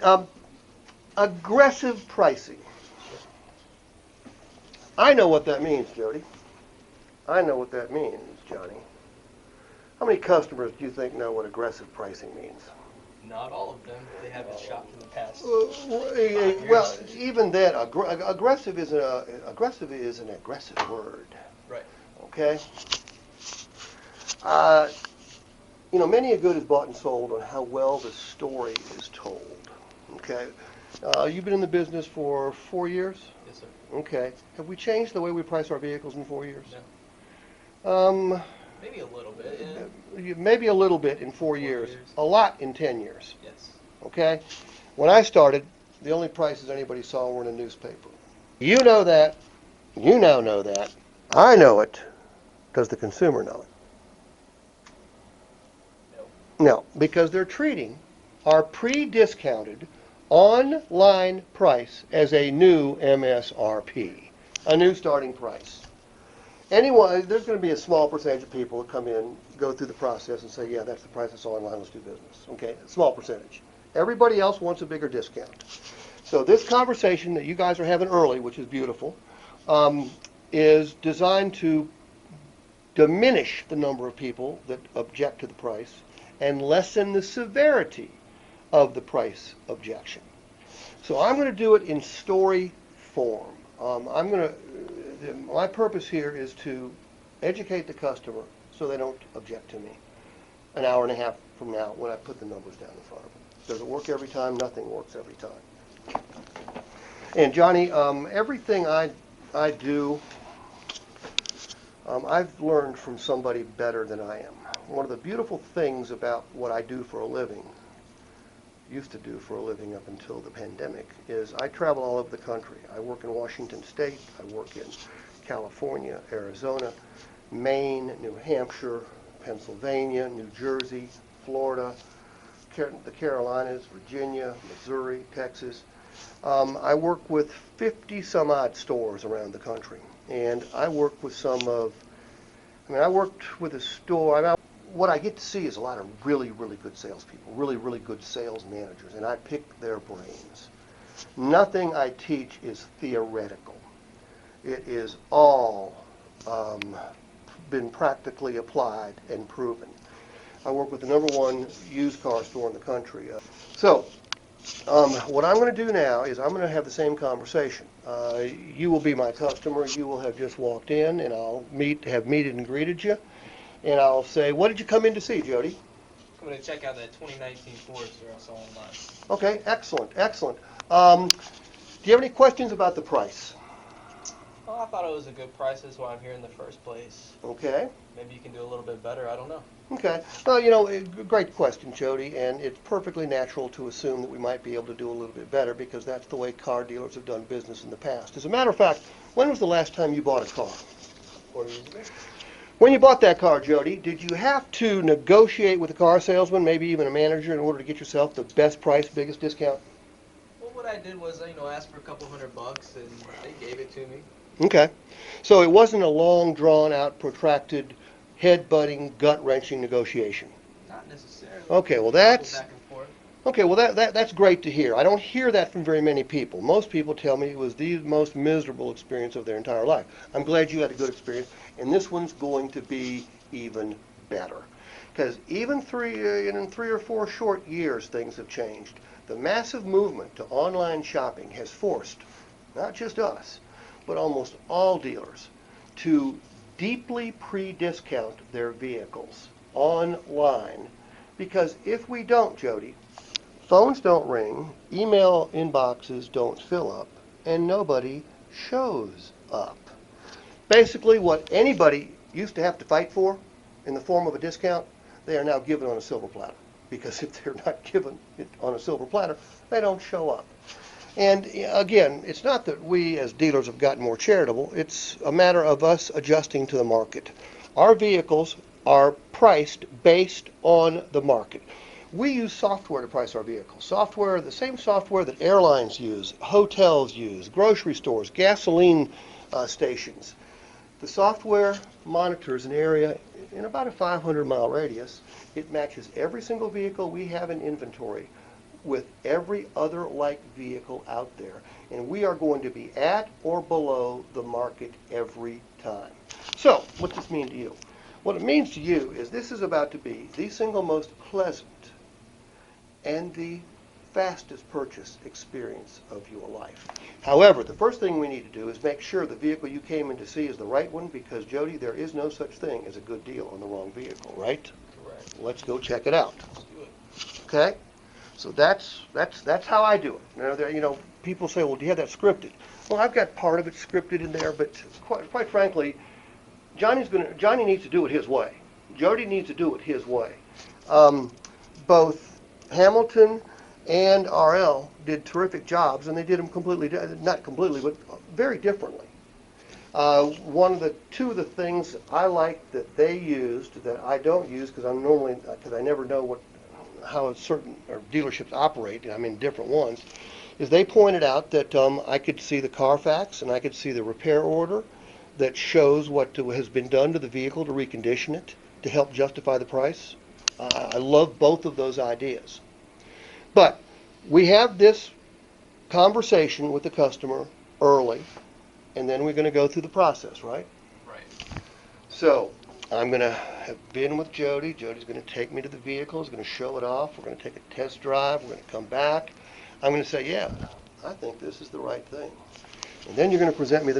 Um, Aggressive pricing. I know what that means, Jody. I know what that means, Johnny. How many customers do you think know what aggressive pricing means? Not all of them. They haven't shopped in the past Well, 5 years. even then, aggressive is an aggressive word. Right. Okay. Uh, many a good is bought and sold on how well the story is told. Okay. You've been in the business for 4 years? Yes, sir. Okay. Have we changed the way we price our vehicles in 4 years? No. Um, Maybe a little bit. Yeah. Maybe a little bit in four Four years, years. a lot in 10 years. Yes. Okay? When I started, the only prices anybody saw were in a newspaper. You know that. You now know that. I know it. Does the consumer know it? No. No, because they're treating our pre-discounted online price as a new MSRP, a new starting price. Anyone, there's going to be a small percentage of people that come in, go through the process and say, yeah, that's the price I saw online, let's do business. Okay, small percentage. Everybody else wants a bigger discount. So this conversation that you guys are having early, which is beautiful, um, is designed to diminish the number of people that object to the price and lessen the severity of the price objection. So I'm going to do it in story form. My purpose here is to educate the customer so they don't object to me an hour and a half from now when I put the numbers down in front of them. Does it work every time? Nothing works every time. And Johnny, everything I do, I've learned from somebody better than I am. One of the beautiful things about what I do for a living, used to do for a living up until the pandemic, is I travel all over the country. I work in Washington State, I work in California, Arizona, Maine, New Hampshire, Pennsylvania, New Jersey, Florida, the Carolinas, Virginia, Missouri, Texas. I work with 50 some odd stores around the country. And I work with I worked with a store. What I get to see is a lot of really, really good salespeople, really, really good sales managers, and I pick their brains. Nothing I teach is theoretical. It is all been practically applied and proven. I work with the number one used car store in the country. What I'm going to do now is I'm going to have the same conversation. You will be my customer. You will have just walked in, and I'll have meted and greeted you. And I'll say, what did you come in to see, Jody? I'm going to check out that 2019 Forester I saw online. Okay, excellent, excellent. Do you have any questions about the price? Well, I thought it was a good price. That's why I'm here in the first place. Okay. Maybe you can do a little bit better. I don't know. Okay. Well, great question, Jody, and it's perfectly natural to assume that we might be able to do a little bit better because that's the way car dealers have done business in the past. As a matter of fact, when was the last time you bought a car? 4 years ago. When you bought that car, Jody, did you have to negotiate with a car salesman, maybe even a manager, in order to get yourself the best price, biggest discount? Well, what I did was, ask for a couple $100, and they gave it to me. Okay. So it wasn't a long, drawn-out, protracted, head-butting, gut-wrenching negotiation. Not necessarily. Okay, well Just a couple that's back and forth. okay. Well, that's great to hear. I don't hear that from very many people. Most people tell me it was the most miserable experience of their entire life. I'm glad you had a good experience, and this one's going to be even better. Because even in 3 or 4 short years, things have changed. The massive movement to online shopping has forced not just us, but almost all dealers to deeply pre-discount their vehicles online. Because if we don't, Jody, phones don't ring, email inboxes don't fill up, and nobody shows up. Basically, what anybody used to have to fight for in the form of a discount, they are now given on a silver platter. Because if they're not given it on a silver platter, they don't show up. And again, it's not that we as dealers have gotten more charitable. It's a matter of us adjusting to the market. Our vehicles are priced based on the market. We use software to price our vehicles. Software, the same software that airlines use, hotels use, grocery stores, gasoline stations. The software monitors an area in about a 500-mile radius. It matches every single vehicle we have in inventory with every other like vehicle out there, and we are going to be at or below the market every time. So, what's this mean to you? What it means to you is this is about to be the single most pleasant and the fastest purchase experience of your life. However, the first thing we need to do is make sure the vehicle you came in to see is the right one, because, Jody, there is no such thing as a good deal on the wrong vehicle, right? Correct. Let's go check it out. Let's do it. Okay? So that's how I do it. Now, people say, well, do you have that scripted? Well, I've got part of it scripted in there, but quite frankly, Johnny needs to do it his way. Jody needs to do it his way. Both Hamilton and RL did terrific jobs, and they did them not completely, but very differently. Two of the things I like that they used that I don't use because I never know how certain dealerships operate. I'm in different ones. Is they pointed out that I could see the Carfax and I could see the repair order that shows what has been done to the vehicle to recondition it to help justify the price. I love both of those ideas. But we have this conversation with the customer early, and then we're going to go through the process, right? Right. So I'm going to have been with Jody. Jody's going to take me to the vehicle. He's going to show it off. We're going to take a test drive. We're going to come back. I'm going to say, yeah, I think this is the right thing. And then you're going to present me the